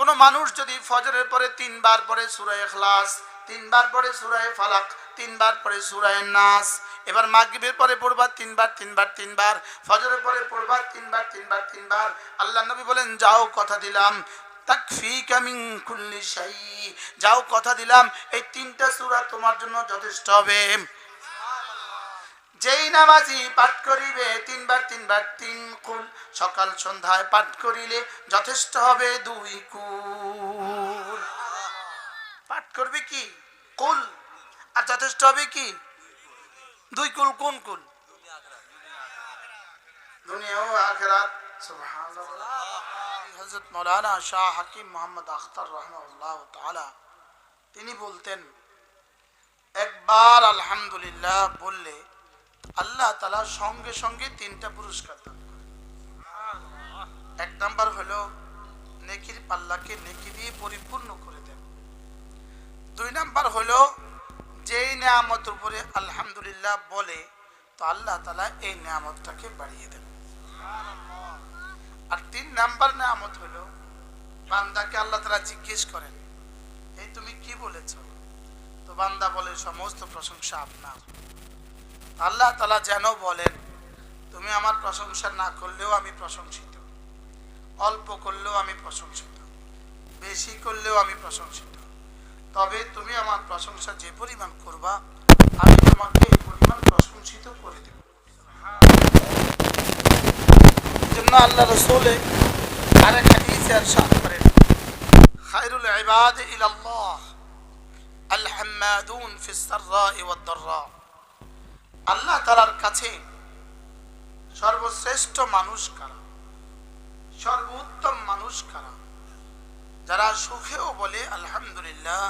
কোন মানুষ যদি ফজরের পরে 3 বার পড়ে সূরা ইখলাস, 3 বার পড়ে সূরা ফালাক, 3 বার পড়ে সূরা নাস, এবার মাগরিবের পরে পড়বা 3 বার 3 বার 3 বার, ফজরের পরে পড়বা 3 বার 3 বার 3 বার, আল্লাহ নবী বলেন যাও কথা দিলাম তাকফিকা মিন কুল্লি শাই, যাও কথা দিলাম এই 3টা সূরা তোমার জন্য যথেষ্ট হবে। যেই নামাজি পাঠ করিবে 3 বার 3 বার 3 কুল, সকাল সন্ধ্যায় পাঠ করিলে যথেষ্ট হবে 2 কুল। পাঠ করবে কি কুল, আর যথেষ্ট হবে কি 2 কুল। কোন কুল? দুনিয়া ও আখিরাত। সুবহানাল্লাহ। হযরত মাওলানা শাহ হাকিম মোহাম্মদ আখতার রাহমাহুল্লাহ তাআলা তিনি বলতেন, একবার আলহামদুলিল্লাহ বললে আল্লাহ তাআলা সঙ্গে সঙ্গে 3টা পুরস্কার দান করেন। 1 নাম্বার হলো নেকির পাল্লাকে নেকি দিয়ে পরিপূর্ণ করে দেন। 2 নাম্বার হলো যেই নিয়ামতের উপরে আলহামদুলিল্লাহ বলে তো আল্লাহ তাআলা এই নিয়ামতটাকে বাড়িয়ে দেন। আর 3 নাম্বার নিয়ামত হলো বান্দাকে আল্লাহ তাআলা জিজ্ঞেস করেন, এই তুমি কি বলেছো? তো বান্দা বলে সমস্ত প্রশংসা আপনার। আল্লাহ তাআলা যেন বলেন, তুমি আমার প্রশংসা না করলেও আমি প্রশংসিত, অল্প করলেও আমি প্রশংসিত, বেশি করলেও আমি প্রশংসিত, তবে তুমি আমার প্রশংসা যে পরিমাণ করবা আমি তোমাকে এই পরিমাণ প্রশংসিত করে দেব। এজন্য আল্লাহ রাসূল আরেক হাদিসে ইরশাদ করেন, খায়রুল ইবাদ ইলাল্লাহ আল হাম্মাদুন ফিস সাররা'i ওয়াদ দাররা, আল্লাহ তাআলার কাছে সর্বশ্রেষ্ঠ মানুষ কারা, সর্বোত্তম মানুষ কারা? যারা সুখেও বলে আলহামদুলিল্লাহ,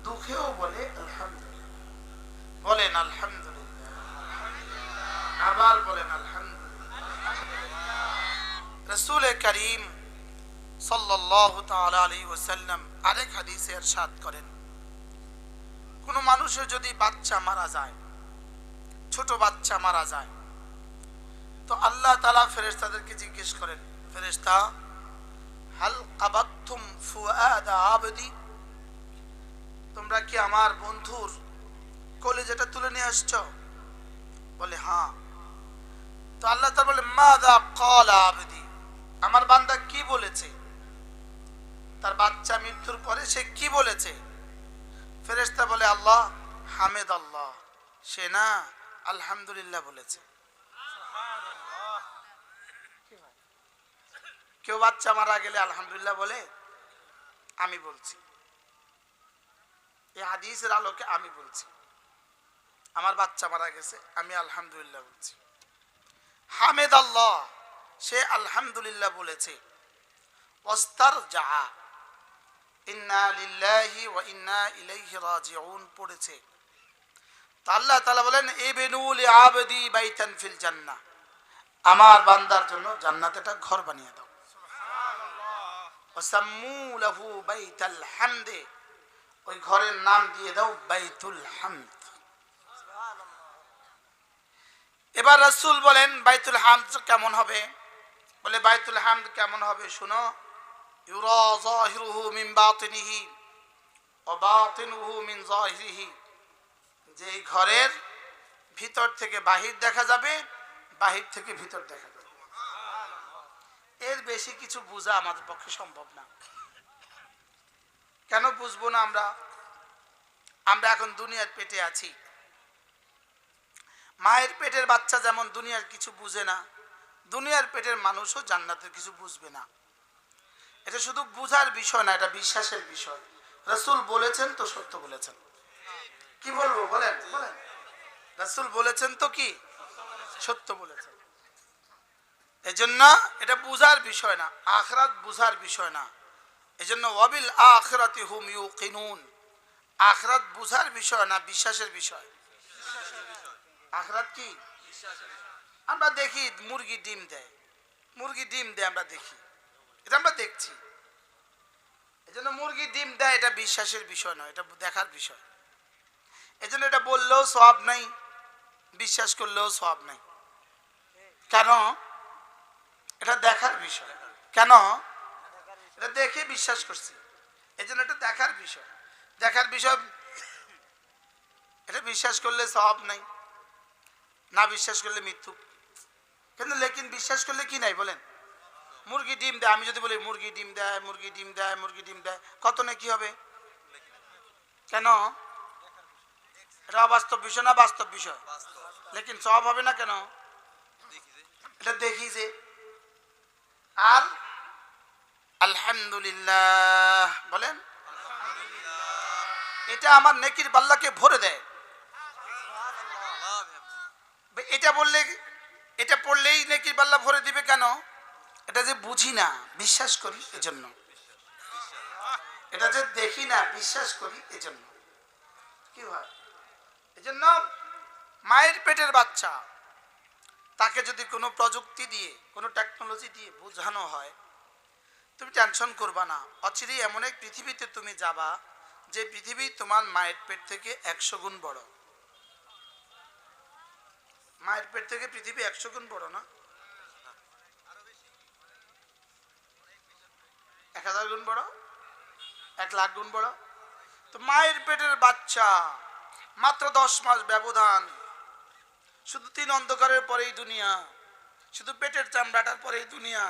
দুঃখেও বলে আলহামদুলিল্লাহ। বলেন আলহামদুলিল্লাহ, আবার বলেন আলহামদুলিল্লাহ। রাসূল করিম সাল্লাল্লাহু তাআলা আলাইহি ওয়াসাল্লাম আরেক হাদিসে ইরশাদ করেন, কোন মানুষের যদি বাচ্চা মারা যায়, ছোট বাচ্চা মারা যায়, তো আল্লাহ তাআলা ফেরেশতাদেরকে জিজ্ঞেস করেন, ফেরেশতা হাল কাবাতুম ফুআদ আবদি, তোমরা কি আমার বন্ধুর কলিজাটা তুলে নিয়ে আসছো? বলে হ্যাঁ। তো আল্লাহ তাআলা বলে মাযা ক্বালা আবদি, আমার বান্দা কি বলেছে? তার বাচ্চা মৃত্যুর পরে সে কি বলেছে? ফেরেশতা বলে আল্লাহ হামিদ আল্লাহ, সে না আলহামদুলিল্লাহ বলেছে। কেউ বাচ্চা মারা গেলে আলহামদুলিল্লাহ বলে? আমি বলছি, এই হাদিসের আলোকে আমি বলছি, আমার বাচ্চা মারা গেছে আমি আলহামদুলিল্লাহ বলছি। হামিদ আল্লাহ, সে আলহামদুলিল্লাহ বলেছে। ওয়াস্তারজা ইন্না লিল্লাহি ওয়া ইন্না ইলাইহি রাজিউন পড়েছে। তো আল্লাহ তাআলা বলেন ইবনু লিআবদি বাইতান ফিল জান্নাহ, আমার বান্দার জন্য জান্নাতে একটা ঘর বানিয়ে দাও। ওয়াসাম্মু লাহু বাইতাল হামদ, ওই ঘরের নাম দিয়ে দাও বাইতুল হামদ। এবার রাসূল বলেন বাইতুল হামদ কেমন হবে? বলে বাইতুল হামদ কেমন হবে শুনো, ইউরা যাহিরুহু মিন বাতিনিহি ওয়া বাতিনুহু মিন যাহিরিহি, যে ঘরের ভিতর থেকে বাহির দেখা যাবে, বাহির থেকে ভিতর দেখা যাবে। এর বেশি কিছু বোঝা আমাদের পক্ষে সম্ভব না। কেন বুঝবো না? আমরা এখন দুনিয়ার পেটে আছি। মায়ের পেটের বাচ্চা যেমন দুনিয়ার কিছু বুঝে না, দুনিয়ার পেটের মানুষও জান্নাতের কিছু বুঝবে না। এটা শুধু বুঝার বিষয় না, এটা বিশ্বাসের বিষয়। রাসূল বলেছেন তো সত্য বলেছেন। কি বলবো বলেন? বলেন রাসূল বলেছেন তো কি সত্য বলেছেন। এজন্য এটা বুঝার বিষয় না, আখিরাত বুঝার বিষয় না। এজন্য ওয়াবিল আখিরাতি হুম ইউকিনুন, আখিরাত বুঝার বিষয় না, বিশ্বাসের বিষয়। আখিরাত কি? আমরা দেখি মুরগি ডিম দেয়, মুরগি ডিম দেয় আমরা দেখি, এটা আমরা দেখছি। এজন্য মুরগি ডিম দেয় এটা বিশ্বাসের বিষয় নয়, এটা দেখার বিষয়। এজন্য এটা বললেও সওয়াব নাই, বিশ্বাস করলেও সওয়াব নাই। কেন? এটা দেখার বিষয়। কেন? এটা দেখে বিশ্বাস করছি, এই জন্য এটা দেখার বিষয়। দেখার বিষয়, এটা বিশ্বাস করলে সওয়াব নাই, না বিশ্বাস করলে মৃত্যু। কিন্তু লেকিন বিশ্বাস করলে কি নাই বলেন? মুরগি ডিম দেয়, আমি যদি বলি মুরগি ডিম দেয়, মুরগি ডিম দেয়, মুরগি ডিম দেয়, কত না কি হবে? কেন? এটা অবাস্তব বিষয় না বাস্তব বিষয়? লেকিন সওয়াব হবে না কেন? এটা দেখি যে। আর আলহামদুলিল্লাহ বলেন, এটা আমার নেকির পাল্লাকে ভরে দেয়। এটা বললে, এটা পড়লেই নেকির পাল্লা ভরে দিবে কেন? এটা যে বুঝি না, বিশ্বাস করি এজন্য। এটা যে দেখি না, বিশ্বাস করি এজন্য। কি হয়? এজন্য মায়ের পেটের বাচ্চা, তাকে যদি কোনো প্রযুক্তি দিয়ে, কোনো টেকনোলজি দিয়ে বোঝানো হয়, তুমি টেনশন করবা না। অচিরেই এমন এক পৃথিবীতে তুমি যাবা, যে পৃথিবী তোমার মায়ের পেট থেকে 100 গুণ বড়। মায়ের পেট থেকে পৃথিবী 100 গুণ বড় না? 1000 গুণ বড়, 1,00,000 গুণ বড়। তো মায়ের পেটের বাচ্চা, মাত্র 10 মাস ব্যবধান, শুধু 3 অন্ধকারের পরেই দুনিয়া, শুধু পেটের চামড়াটার পরেই দুনিয়া।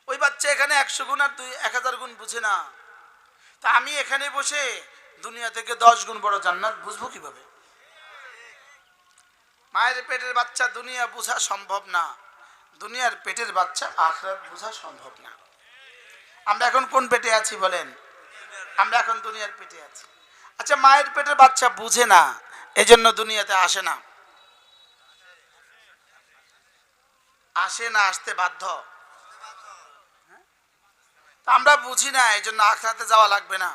ওই বাচ্চা এখানে 100 গুণ আর 1000 গুণ বুঝে না। তা আমি এখানে বসে দুনিয়া থেকে 10 গুণ বড় জান্নাত বুঝবো কিভাবে? মায়ের পেটের বাচ্চা দুনিয়া বোঝা সম্ভব না, দুনিয়ার পেটের বাচ্চা আখিরাত বোঝা সম্ভব না। আমরা এখন কোন পেটে আছি বলেন? আমরা এখন দুনিয়ার পেটে আছি। আচ্ছা, মায়ের পেটের বাচ্চা বুঝে না, এজন্য দুনিয়াতে আসে না? আসে না, আসতে বাধ্য। আমরা বুঝি না, এজন্য আখিরাতে যাওয়া লাগবে না,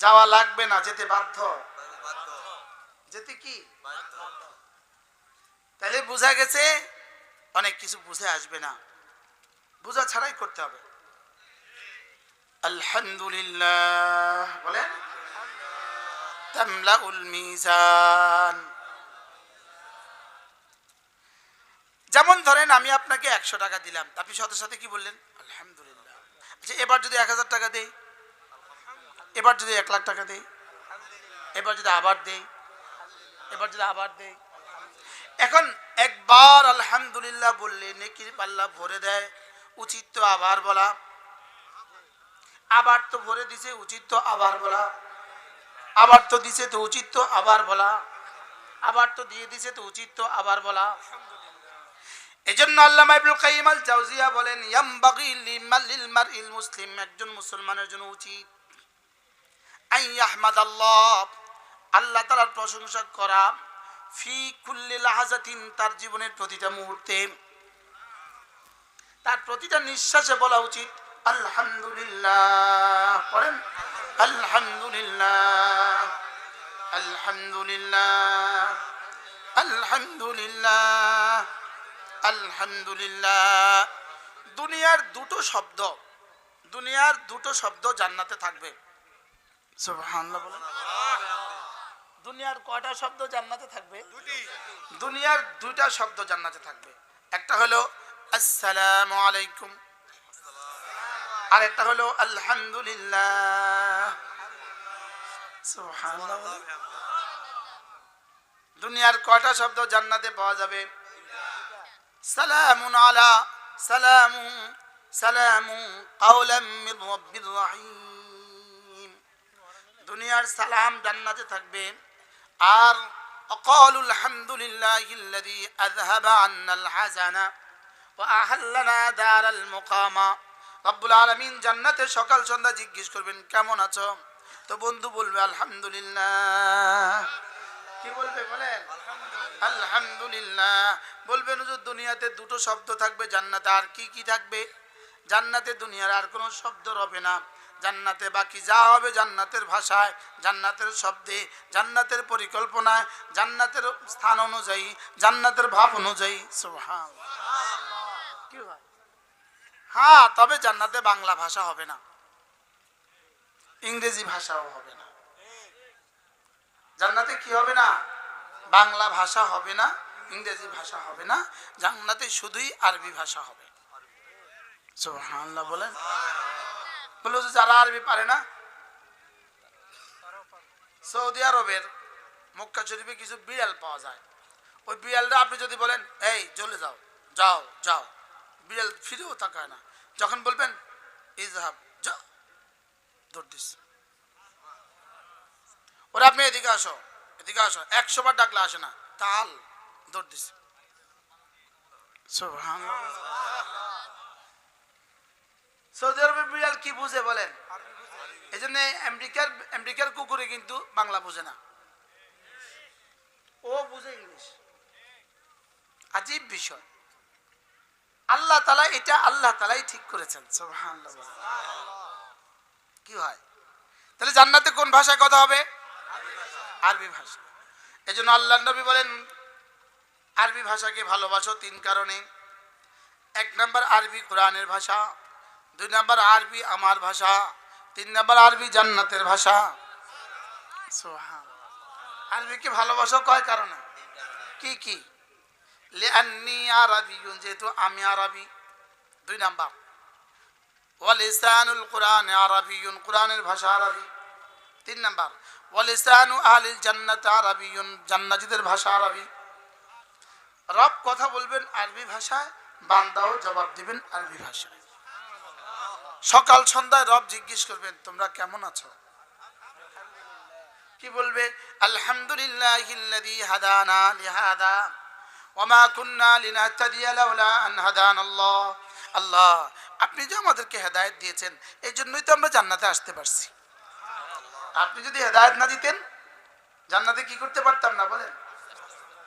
যাওয়া লাগবে না, যেতে বাধ্য। যেতে কি? তাহলে বোঝা গেছে অনেক কিছু বুঝে আসবে না, বোঝা ছাড়াই করতে হবে। আলহামদুলিল্লাহ বলেন, তামলাউল মিজান। যেমন ধরেন আমি আপনাকে 100 টাকা দিলাম, আপনি সাথে সাথে কি বললেন? আলহামদুলিল্লাহ। আচ্ছা, এবার যদি 1000 টাকা দেই, এবার যদি 1,00,000 টাকা দেই, এবার যদি আবার দেই, এবার যদি আবার দেই, এখন একবার আলহামদুলিল্লাহ বললে নেকির পাল্লা ভরে দেয়। উচিত তো আবার বলা, আবার তো ভরে দিছে, উচিত তো আবার বলা, আবার তো দিছে তো উচিত তো আবার বলা, আবার তো দিয়ে দিছে তো উচিত তো আবার বলা। এজন্য আল্লামা ইবনুল কাইয়িম আল জাওজিয়া বলেন, ইয়ামবাগি লিল মারইল মুসলিম, একজন মুসলমানের জন্য উচিত আন ইয়াহমাদাল্লাহ, আল্লাহ তাআলার প্রশংসা করা, ফি কুল্লি লাহাজাতিন, তার জীবনের প্রতিটা মুহূর্তে, তার প্রতিটা নিঃশ্বাসে বলা উচিত আলহামদুলিল্লাহ। পড়েন আলহামদুলিল্লাহ, আলহামদুলিল্লাহ, আলহামদুলিল্লাহ, আলহামদুলিল্লাহ। দুনিয়ার দুটো শব্দ, দুনিয়ার দুটো শব্দ জান্নাতে থাকবে। সুবহানাল্লাহ বলেন। দুনিয়ার কয়টা শব্দ জান্নাতে থাকবে? দুনিয়ার দুইটা শব্দ জান্নাতে থাকবে। একটা হলো আসসালামু আলাইকুম, আর একটা হলো আলহামদুলিল্লাহ। সুবহানাল্লাহ বলেন। দুনিয়ার কয়টা শব্দ জান্নাতে পাওয়া যাবে? সালামুন আলা, সালামুন, সালামুন কাওলাম মির রাব্বির রহিম। দুনিয়ার সালাম জান্নাতে থাকবে। আর وقالوا الحمد لله الذي أذهب عنا الحزن وأحلنا دار المقامة। রব্বুল আলামিন জান্নাতে সকাল সন্ধ্যা জিজ্ঞেস করবেন কেমন আছো, তো বন্ধু বলবে আলহামদুলিল্লাহ। কি বলবে বলেন? আলহামদুলিল্লাহ। বলবেন হুজুর দুনিয়াতে দুটো শব্দ থাকবে, জান্নাতে আর কি কি থাকবে? জান্নাতে দুনিয়ার আর কোনো শব্দ হবে না, জান্নাতে বাকি যা হবে জান্নাতের ভাষায়, জান্নাতের শব্দে, জান্নাতের পরিকল্পনায়, জান্নাতের স্থান অনুযায়ী, জান্নাতের ভাব অনুযায়ী। সুবহানাল্লাহ। কি হয়? হ্যাঁ, তবে জান্নাতে বাংলা ভাষা হবে না, ইংরেজি ভাষাও হবে না। জান্নাতে কি হবে না? বাংলা ভাষা হবে না, ইংরেজি ভাষা হবে না, জান্নাতে শুধুই আরবি ভাষা হবে। সুবহানাল্লাহ বলেন। বলে যারা আরবি পারে না, সৌদি আরবের মক্কা শরীফে কিছু বিড়াল পাওয়া যায়। ওই বিড়ালটা আপনি যদি বলেন এই চলে যাও, যাও যাও, বিড়াল ফিরেও তাকায় না। যখন বলবেন ইজহাব, যাও, দৌড় দিস। ওরা আপনি এদিকে আসো, এদিকে আসো, 100 বার ডাকলে আসে না, তাল দৌড় দিস। সৌদি আরবের বিড়াল কি বুঝে বলেন? এই জন্য আমেরিকার কুকুরে কিন্তু বাংলা বুঝে না, ও বুঝে ইংলিশ। আজীব বিষয়। আল্লাহ তাআলা এটা আল্লাহ তাআলাই ঠিক করেছেন। সুবহানাল্লাহ। কি হয় তাহলে জান্নাতে কোন ভাষায় কথা হবে? আরবি ভাষা। এজন্য আল্লাহর নবী বলেন আরবি ভাষাকে ভালোবাসো 3 কারণে। 1 নাম্বার আরবি কোরআনের ভাষা, 2 নাম্বার আরবি আমার ভাষা, 3 নাম্বার আরবি জান্নাতের ভাষা। সুবহানাল্লাহ। আরবিকে ভালোবাসো কয় কারণে? কি কি? লিআন্নী আরাবিয়্যুন, যেহেতু আমি আরবি। 2 নাম্বার ওয়া লিসানুল কোরআন আরাবিয়্যুন, কোরআনের ভাষা আরবি। 3 নাম্বার ওয়া লিসানু আহলিল জান্নাত আরাবিয়্যুন, জান্নাতীদের ভাষা আরবি। রব কথা বলবেন আরবি ভাষায়, বান্দাও জবাব দিবেন আরবি ভাষায়। সকাল সন্ধ্যায় রব জিজ্ঞেস করবেন তোমরা কেমন আছো? কি বলবে? আলহামদুলিল্লাহিল্লাযী হাদানা লিহাদা ওয়া মা কুন্না লিনাহতাদিয়া লাউলা আন হাদানাল্লাহ। আল্লাহ, আপনি যে আমাদেরকে হেদায়েত দিয়েছেন, এই জন্যই তো আমরা জান্নাতে আসতে পারছি। আপনি যদি হেদায়েত না দিতেন জান্নাতে কি করতে পারতাম না? বলেন,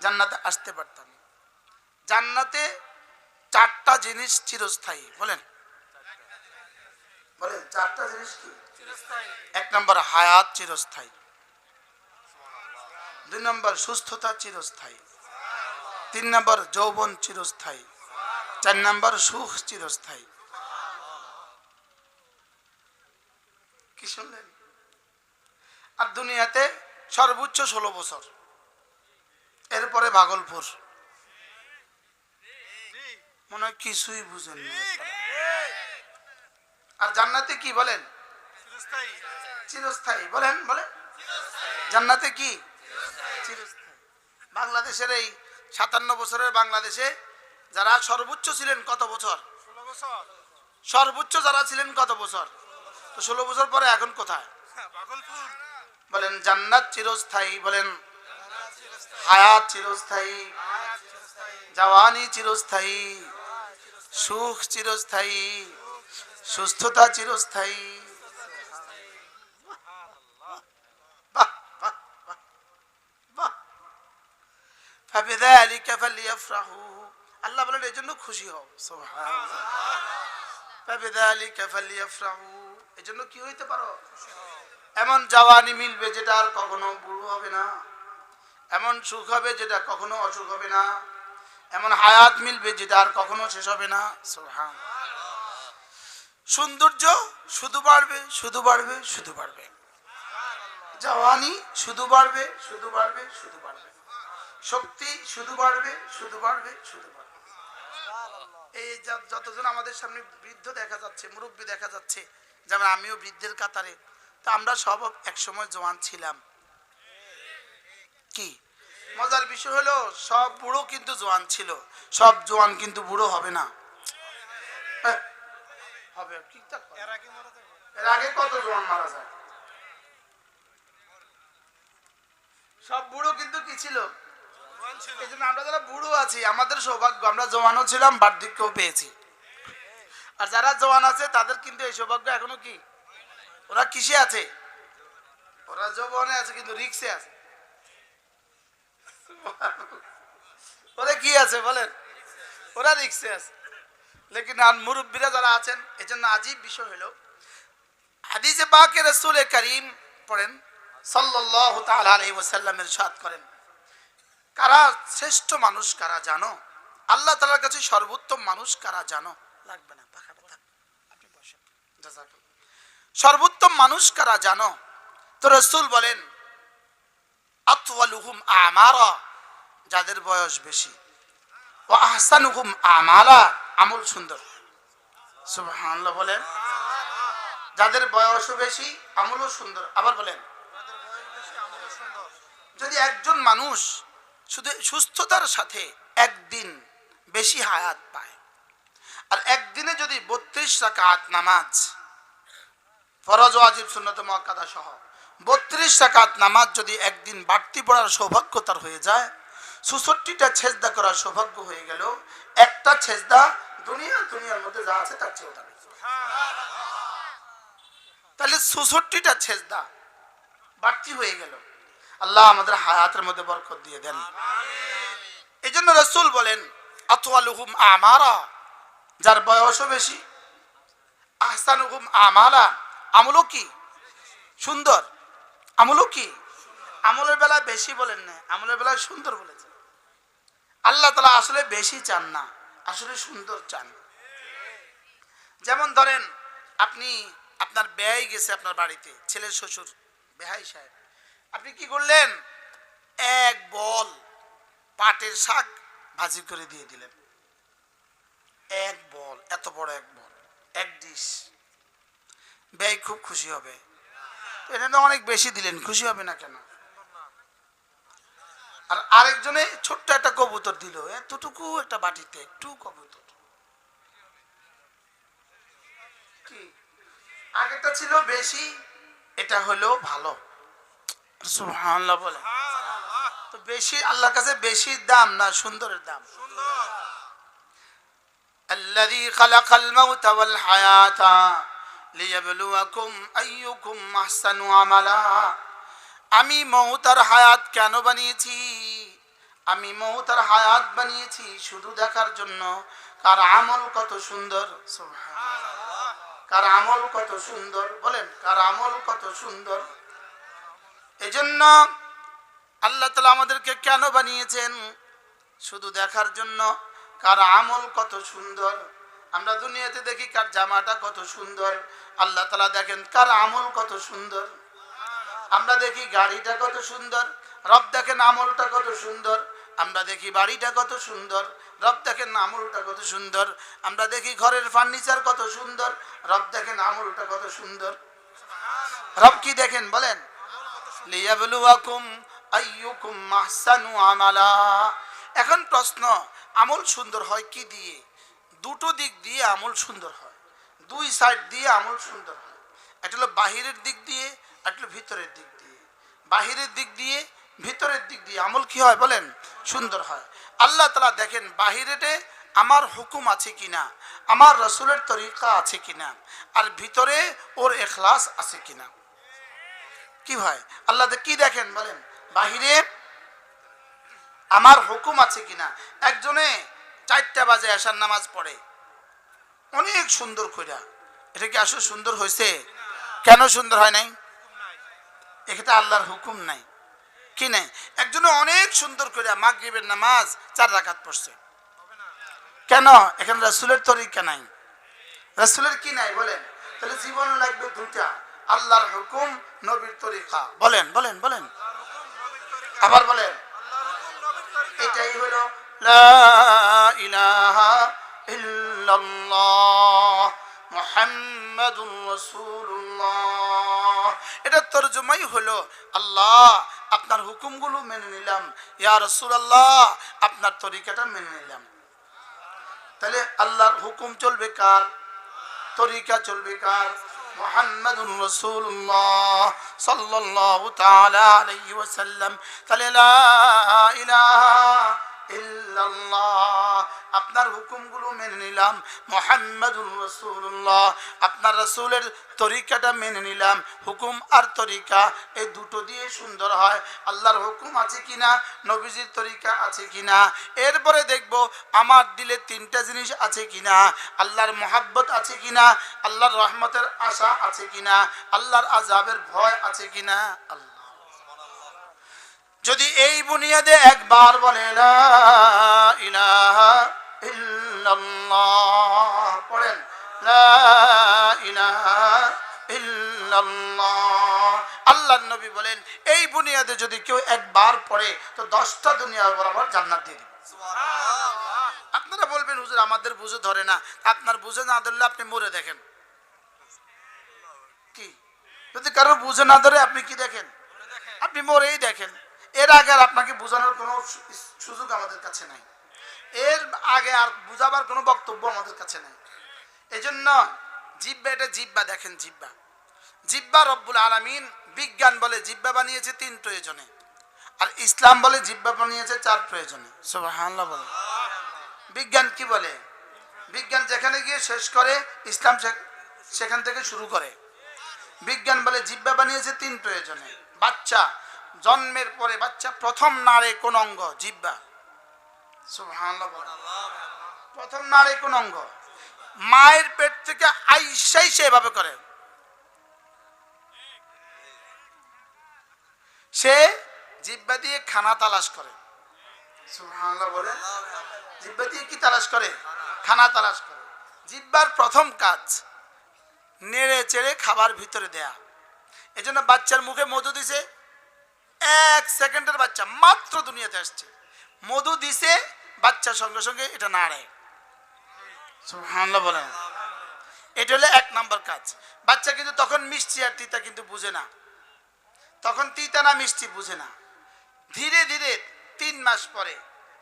জান্নাতে আসতে পারতাম না। জান্নাতে 4টা জিনিস চিরস্থায়ী। বলেন বলেন 4টা জিনিস কি চিরস্থায়ী? 1 নম্বর হায়াত চিরস্থায়ী, 2 নম্বর সুস্থতা চিরস্থায়ী, 3 নম্বর যৌবন চিরস্থায়ী, 4 নম্বর সুখ চিরস্থায়ী। কি শুনলেন? আর দুনিয়াতে সর্বোচ্চ 16 বছর, এরপরে ভাগলপুর। মনে হয় কিছুই বুঝেন না। আর জান্নাতে কি বলেন? চিরস্থায়ী। বলেন বলেন জান্নাতে কি চিরস্থায়ী। বাংলাদেশের এই 57 বছরের বাংলাদেশে যারা সর্বোচ্চ ছিলেন কত বছর? 16 বছর। সর্বোচ্চ যারা ছিলেন কত বছর? তো 16 বছর পরে এখন কোথায়? ভাগলপুর। বলেন জান্নাত চিরস্থায়ী। বলেন হায়াত চিরস্থায়ী, জওয়ানি চিরস্থায়ী, সুখ চিরস্থায়ী, সুস্থতা চিরস্থায়ী। ফাবিযালিকা ফালইফরাহু, আল্লাহ বলেন এই জন্য খুশি হও। সুবহানাল্লাহ। ফাবিযালিকা ফালইফরাহু, এই জন্য কি হইতে পারো? এমন জওয়ানি মিলবে যেটা আর কখনো বুড়ো হবে না, এমন সুখ হবে যেটা কখনো অসুখ হবে না, এমন হায়াত মিলবে যেটা আর কখনো শেষ হবে না। সুবহানাল্লাহ। সৌন্দর্য শুধু বাড়বে, শুধু বাড়বে, শুধু বাড়বে। জওয়ানি শুধু বাড়বে, শুধু বাড়বে, শুধু বাড়বে। শক্তি শুধু বাড়বে, শুধু বাড়বে, শুধু বাড়বে। এই যতজন আমাদের সামনে বৃদ্ধ দেখা যাচ্ছে, মুরব্বী দেখা যাচ্ছে, যেমন আমিও বৃদ্ধের কাতারে, তা আমরা সব একসময় জওয়ান ছিলাম। কি মজার বিষয় হলো সব বুড়ো কিন্তু জওয়ান ছিল, সব জওয়ান কিন্তু বুড়ো হবে না। হবে এর আগে কত জওয়ান মারা যায়? সব বুড়ো কিন্তু কি ছিল? এই জন্য আমরা যারা বুড়ো আছি আমাদের সৌভাগ্য, আমরা জওয়ানও ছিলাম, বার্ধক্যও পেয়েছি। আর যারা জওয়ান আছে তাদের কিন্তু এই সৌভাগ্য এখনো কি, ওরা কিসে আছে? ওরা যৌবনে আছে কিন্তু রিক্সে আছে। ওরা কি আছে বলেন? ওরা রিক্সে আছে। লেকিন আর মুরব্বীরা যারা আছেন, এই জন্য আজীব বিষয় হলো হাদিসে পাকে রাসূল করিম পড়েন সাল্লাল্লাহু তাআলা আলাইহি ওয়াসাল্লাম ইরশাদ করেন, কারা শ্রেষ্ঠ মানুষ কারা জানো? আল্লাহ তাআলার কাছে সর্বোত্তম মানুষ কারা জানো? লাগবে না, পাখাটা থাক, আপনি বসেন। জাযাকাল্লাহ। সর্বোত্তম মানুষ কারা জানো? তো রাসূল বলেন আতওয়ালুহুম আমারা, যাদের বয়স বেশি, ও আহসানুহুম আমালা, আমল সুন্দর। সুবহানাল্লাহ বলেন। যাদের বয়সও বেশি আমলও সুন্দর। আবার বলেন, যদি একজন মানুষ শুধু সুস্থতার সাথে একদিন বেশি হায়াত পায়, আর একদিনে যদি 32 রাকাত নামাজ, ফরজ ওয়াজিব সুন্নত মুআক্কাদা সহ 32 রাকাত নামাজ যদি একদিন বাড়তি পড়ার সৌভাগ্য তার হয়ে যায়, 66টা সেজদা করার সৌভাগ্য হয়ে গেল। একটা সেজদা দুনিয়ার মধ্যে যা আছে তার চেয়েও দামি। তাহলে 66টা সেজদা বাড়তি হয়ে গেল। আল্লাহ আমাদের হায়াতের মধ্যে বরকত দিয়ে দেন। এই জন্য রাসূল বলেন, আতওয়ালুহুম আমারা, যার বয়সও বেশি, আহসানুহুম আমালা, আমলও কি সুন্দর। আমলও কি, আমলের বেলায় বেশি বলেন না, আমলের বেলায় সুন্দর বলেছেন। আল্লাহ তাআলা আসলে বেশি চান না, আসলে সুন্দর চান। যেমন ধরেন, আপনি আপনার বেয়াই গেছে আপনার বাড়িতে, ছেলের শ্বশুর বেহাই সাহেব, আপনি কি করলেন? এক বল পাটের শাক ভাজি করে দিয়ে দিলেন। এক বল, এত বড় এক বল, এক ডিশ। ব্যয় খুব খুশি হবে। এটা তো অনেক বেশি দিলেন, খুশি হবে না কেন? আর আরেকজনে ছোট্ট একটা কবুতর দিল, এতটুকু একটা বাটিতে, একটু কবুতর। কি আগেরটা ছিল বেশি, এটা হলো ভালো। সুবহানাল্লাহ বলে। তো বেশি আল্লাহর কাছে বেশি দাম না সুন্দরের দাম? আল্লাযী খালাকাল মাউতা ওয়াল হায়াতা লিয়াবলুয়াকুম আইয়ুকুম আহসানু আমালা। আমি মউত আর হায়াত কেন বানিয়েছি? আমি মউত আর হায়াত বানিয়েছি শুধু দেখার জন্য কার আমল কত সুন্দর। সুবহানাল্লাহ। কার আমল কত সুন্দর, বলেন কার আমল কত সুন্দর। এজন্য আল্লাহ তাআলা আমাদেরকে কেন বানিয়েছেন? শুধু দেখার জন্য কার আমল কত সুন্দর। আমরা দুনিয়াতে দেখি কার জামাটা কত সুন্দর, আল্লাহ তাআলা দেখেন কার আমল কত সুন্দর। আমরা দেখি গাড়িটা কত সুন্দর, রব দেখেন আমলটা কত সুন্দর। আমরা দেখি বাড়িটা কত সুন্দর, রব দেখেন আমলটা কত সুন্দর। আমরা দেখি ঘরের ফার্নিচার কত সুন্দর, রব দেখেন আমলটা কত সুন্দর। রব কি দেখেন বলেন? লিয়াবলুয়াকুম আইয়ুকুম আহসানু আমালা। এখন প্রশ্ন, আমল সুন্দর হয় কি দিয়ে? দুটো দিক দিয়ে আমল সুন্দর হয়, দুই সাইড দিয়ে আমল সুন্দর হয়। একটা হলো বাহিরের দিক দিয়ে, একটা হলো ভিতরের দিক দিয়ে। বাহিরের দিক দিয়ে ভিতরের দিক দিয়ে আমল কি হয় বলেন? সুন্দর হয়। আল্লাহ তাআলা দেখেন বাহিরেতে আমার হুকুম আছে কিনা, আমার রাসূলের তরিকা আছে কিনা, আর ভিতরে ওর ইখলাস আছে কিনা। কি হয় আল্লাহ কি দেখেন বলেন? বাহিরে আমার হুকুম আছে কিনা। একজনে 4টা বাজে এশার নামাজ পড়ে অনেক সুন্দর কইরা, এটা কি আসলে সুন্দর হয়েছে? কেন সুন্দর হয় নাই? এখানে আল্লাহর হুকুম নাই, কি নাই। একজনে অনেক সুন্দর কইরা মাগরিবের নামাজ 4 রাকাত পড়ছে, কেন? এখানে রাসূলের তরিকা নাই, রাসূলের কি নাই বলেন? তাহলে জীবন লাগবে দুইটা, আল্লাহর হুকুম, নবীর তরিকা। বলেন বলেন বলেন, আবার বলেন। এটাই হলো লা ইলাহা ইল্লাল্লাহ মুহাম্মাদুর রাসূলুল্লাহ। এটা তরজমাই হলো আল্লাহ আপনার হুকুমগুলো মেনে নিলাম, ইয়া রাসূলুল্লাহ আপনার তরিকাটা মেনে নিলাম। তাহলে আল্লাহর হুকুম চলবে কার? তরিকা চলবে কার? মুহাম্মাদুর রাসূলুল্লাহ সাল্লাল্লাহু তাআলা আলাইহি ওয়াসাল্লাম। তাহলে লা ইলাহা ইল্লাল্লাহ আপনার হুকুমগুলো মেনে নিলাম, মুহাম্মাদুর রাসূলুল্লাহ আপনার রাসূলের তরিকাটা মেনে নিলাম। হুকুম আর তরিকা এই দুটো দিয়ে সুন্দর হয়। আল্লাহর হুকুম আছে কিনা, নবীজির তরিকা আছে কিনা। এরপরে দেখব আমার দিলে 3টা জিনিস আছে কিনা। আল্লাহর মহব্বত আছে কিনা, আল্লাহর রহমতের আশা আছে কিনা, আল্লাহর আযাবের ভয় আছে কিনা। আল্লাহ যদি এই বুনিয়াদে একবার বলে লা ইলাহা ইল্লাল্লাহ, পড়েন লা ইলাহা ইল্লাল্লাহ, আল্লাহর নবী বলেন এই বুনিয়াদে যদি কেউ একবার পড়ে তো 10টা দুনিয়া বরাবর জান্নাত দিয়ে দিবে। আপনারা বলবেন হুজুর আমাদের বুঝে ধরে না, আপনার বুঝে না ধরলে আপনি মরে দেখেন কি, যদি কারো বুঝে না ধরে আপনি কি দেখেন, আপনি মরেই দেখেন। এর আগে আর আপনাকে বোঝানোর কোনো সুযোগ আমাদের কাছে নাই, এর আগে আর বুঝাবার কোনো বক্তব্য আমাদের কাছে নাই। এই জন্য জিব্বা, এটা জিব্বা দেখেন, জিব্বা জিব্বা রব্বুল আলামিন বিজ্ঞান বলে জিব্বা বানিয়েছে 3 প্রয়োজনে, আর ইসলাম বলে জিব্বা বানিয়েছে 4 প্রয়োজনে। সুবহানাল্লাহ বলে। বিজ্ঞান কি বলে? বিজ্ঞান যেখানে গিয়ে শেষ করে, ইসলাম সেখান থেকে শুরু করে। বিজ্ঞান বলে জিব্বা বানিয়েছে 3 প্রয়োজনে। বাচ্চা জন্মের পরে বাচ্চা প্রথম নাড়ে কোন অঙ্গ? জিব্বা। সুবহানাল্লাহ বলে। প্রথম নাড়ে কোন অঙ্গ? মায়ের পেট থেকে আইসাই সেভাবে করে, সে জিব্বা দিয়ে খানা তালাশ করে। সুবহানাল্লাহ বলে। জিব্বা দিয়ে কি তালাশ করে? খানা তালাশ করে। জিব্বার প্রথম কাজ নেড়ে চেড়ে খাবার ভিতরে দেয়া। এজন্য বাচ্চার মুখে মধু দিছে, 1 সেকেন্ডের বাচ্চা মাত্র দুনিয়াতে আসছে, মধু দিছে, বাচ্চার সঙ্গে সঙ্গে এটা নাড়ে। সুবহানাল্লাহ বলেন। এটা হলো 1 নম্বর কাজ। বাচ্চা কিন্তু তখন মিষ্টি আর তিতা কিন্তু বুঝে না, তখন তিতা না মিষ্টি বুঝে না। ধীরে ধীরে 3 মাস পরে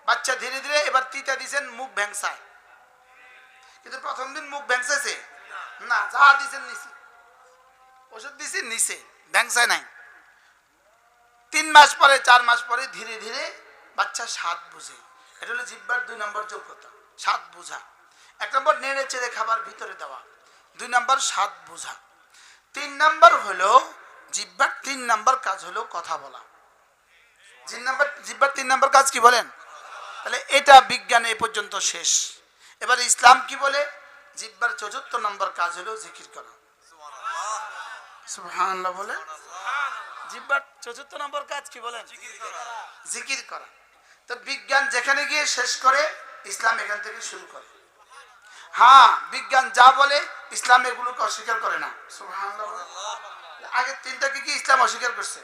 বাচ্চা ধীরে ধীরে এবার তিতা দিছেন, মুখ ভ্যাংসায়, কিন্তু প্রথম দিন মুখ ভ্যাংসাইছে না, যা দিছেন নিছে, ওষুধ দিছেন নিছে, ভ্যাংসায় নাই। 3 মাস পরে 4 মাস পরে ধীরে ধীরে বাচ্চা স্বাদ বুঝে। এটা হলো জিহ্বার 2 নম্বর যোগ্যতা, স্বাদ বোঝা। 1 নম্বর নেড়ে চেড়ে খাবার ভিতরে দেওয়া, 2 নম্বর স্বাদ বোঝা। 3 নম্বর হলো জিহ্বার 3 নম্বর কাজ হলো কথা বলা। জিহ্বার 3 নম্বর কাজ কি বলেন? তাহলে এটা বিজ্ঞান এ পর্যন্ত শেষ। এবার ইসলাম কি বলে? জিহ্বার 4র্থ নম্বর কাজ হলো জিকির করা। সুবহানাল্লাহ বলে। জিহ্বার 4র্থ নম্বর কাজ কি বলেন? জিকির করা। তো বিজ্ঞান যেখানে গিয়ে শেষ করে, ইসলাম এখান থেকে শুরু করে। হ্যাঁ, বিজ্ঞান যা বলে ইসলাম এগুলোকে অস্বীকার করে না। সুবহানাল্লাহ। আগে 3টাকে কি ইসলাম অস্বীকার করছে?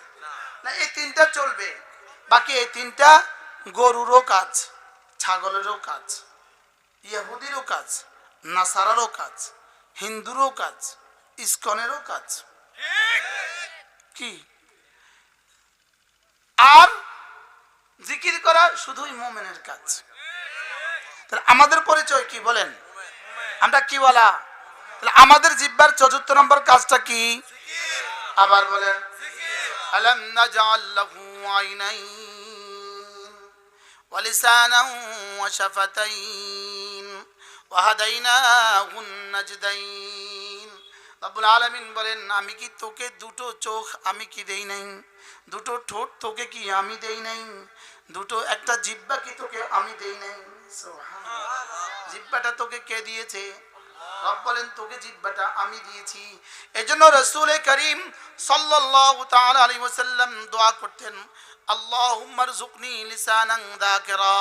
না, এই 3টা চলবে। বাকি এই 3টা গরুরও কাজ, ছাগলেরও কাজ, ইহুদিরও কাজ, নাসারারও কাজ, হিন্দুরও কাজ, ইসকনেরও কাজ। কি? আর জিকির করা শুধুই মুমিনের কাজ। তাহলে আমাদের পরিচয় কি বলেন? আমরা কি বলা? তাহলে আমাদের জিহ্বার 4র্থ নম্বর কাজটা কি? আবার বলেন, আলাম নাজআল লাহু আইনাইন ওয়া লিসানান ওয়া শাফাতাইন ওয়া হাদাইনাহুন নাজদাইন। রব্বুল আলামিন বলেন, আমি কি তোকে 2টো চোখ আমি কি দেই নাই? 2টো ঠোঁট তোকে কি আমি দেই নাই? একটা জিহ্বা কি তোকে আমি দেই নাই? সুবহানাল্লাহ। জিহ্বাটা তোকে কে দিয়েছে? রব বলেন, তোকে জিহ্বাটা আমি দিয়েছি। এজন্য রাসূল করিম সাল্লাল্লাহু তাআলা আলাইহি ওয়াসাল্লাম দোয়া করতেন, আল্লাহুম্মা রযুকনি লিসানান যাকিরা।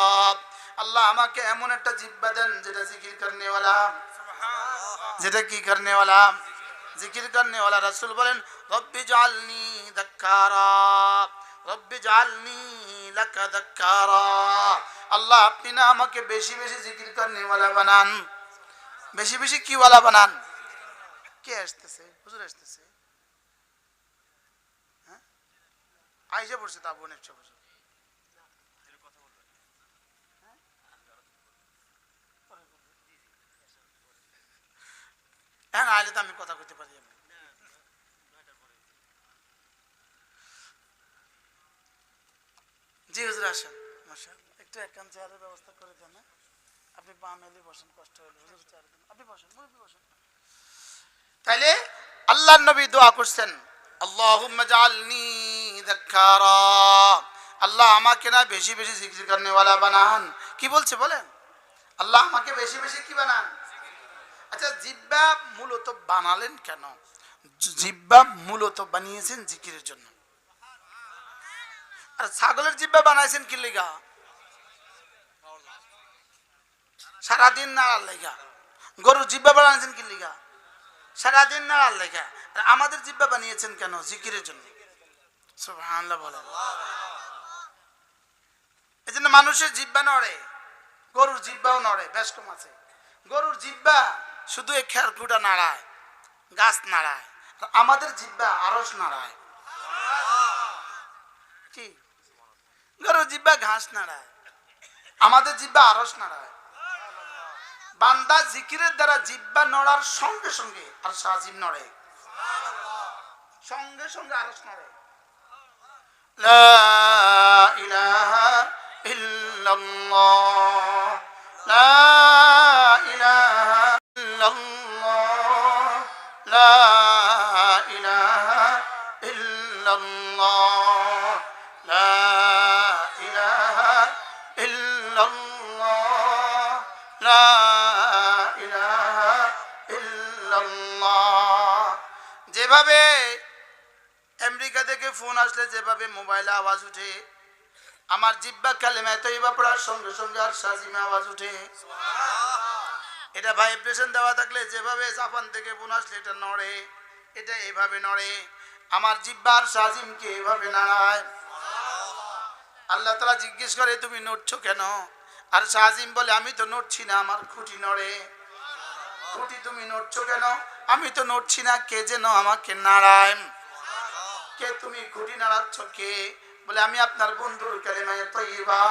আল্লাহ আমাকে এমন একটা জিহ্বা দেন যেটা জিকির করনে ওয়ালা। সুবহানাল্লাহ। যেটা কি করনে ওয়ালা? জিকির করনে ওয়ালা। রাসূল বলেন, রব্বি জাআলনি যাক্কারা, রব্বি জাআলনি লাকা যাক্কারা। আল্লাহ আপনি না আমাকে বেশি বেশি জিকির করনে ওয়ালা বানান, বেশি বেশি কি ওয়ালা বানান। কে আসতেছে? হুজুর আসতেছে। হ্যাঁ, আইসা পড়ছে তা বোন এসে পড়ছে। হ্যাঁ, আইলে তো আমি কথা কইতে পারি। জি হুজুর আসেন। মাশাআল্লাহ, একটু একান চেয়ারের ব্যবস্থা করে দেন। আপনি পা মেলে বসেন, কষ্ট হলো। হুজুর চেয়ারে দেন, আপনি বসেন, মুরব্বি বসেন। তাইলে আল্লাহর নবী দোয়া করছেন, আল্লাহুম্মা জাআলনি যাক্কারা। আল্লাহ আমাকে না বেশি বেশি জিকির করনে ওয়ালা বানান। কি বলছে বলেন? আল্লাহ আমাকে বেশি বেশি কি বানান? আচ্ছা, জিহ্বা মূলত বানালেন কেন? জিহ্বা মূলত বানিয়েছেন জিকিরের জন্য। আর ছাগলের জিহ্বা বানাইছেন কি লিগা? সারাদিন নাড়ার লিগা। গরুর জিহ্বা বানাইছেন কি লিগা? সারাদিন নাড়ার লেখা। আর আমাদের জিহ্বা বানিয়েছেন কেন? জিকিরের জন্য। সুবহানাল্লাহ বলেন। এই জন্য মানুষের জিহ্বা নড়ে, গরুর জিহ্বাও নড়ে, বেশ কম আছে। গরুর জিহ্বা শুধু এই খেরকুটা নাড়ায়, গাছ নাড়ায়, আর আমাদের জিহ্বা আরশ নাড়ায়। কি? গরুর জিহ্বা ঘাস নাড়ায়, আমাদের জিহ্বা আরশ নাড়ায়। বান্দা জিকিরের দ্বারা জিহ্বা নড়ার সঙ্গে সঙ্গে আর সাজিম নড়ে, সঙ্গে সঙ্গে আরশ নড়ে। লা ইলাহা ইল্লাল্লাহ, লা ইলাহা ইল্লাল্লাহ, লা ইলাহা ইল্লাল্লাহ, লা ইলাহা ইল্লাল্লাহ, লা ইলাহা ইল্লাল্লাহ। যেভাবে আমেরিকা থেকে ফোন আসলে যেভাবে মোবাইলে আওয়াজ উঠে, আমার জিহ্বা কালেমা তৈবা পড়ার সঙ্গে সঙ্গে আর সাজিমে আওয়াজ উঠে। এটা ভাইব্রেশন দেওয়া থাকলে যেভাবে জাপান থেকে ফোন আসলে এটা নড়ে, এটা এভাবে নড়ে। আমার জিহ্বা আর সাজিমকে এভাবে নাড়ায়। আল্লাহ তাআলা জিজ্ঞেস করে তুমি নড়ছো কেন? আর সাজিম বলে আমি তো নড়ছি না, আমার খুঁটি নড়ে। খুঁটি তুমি নড়ছো কেন? আমি তো নড়ছি না, কে যেন আমাকে নাড়ায়। কে তুমি খুঁটি নাড়াচ্ছ কে? বলে আমি আপনার বন্ধুর কালেমায়ে তয়্যিবা,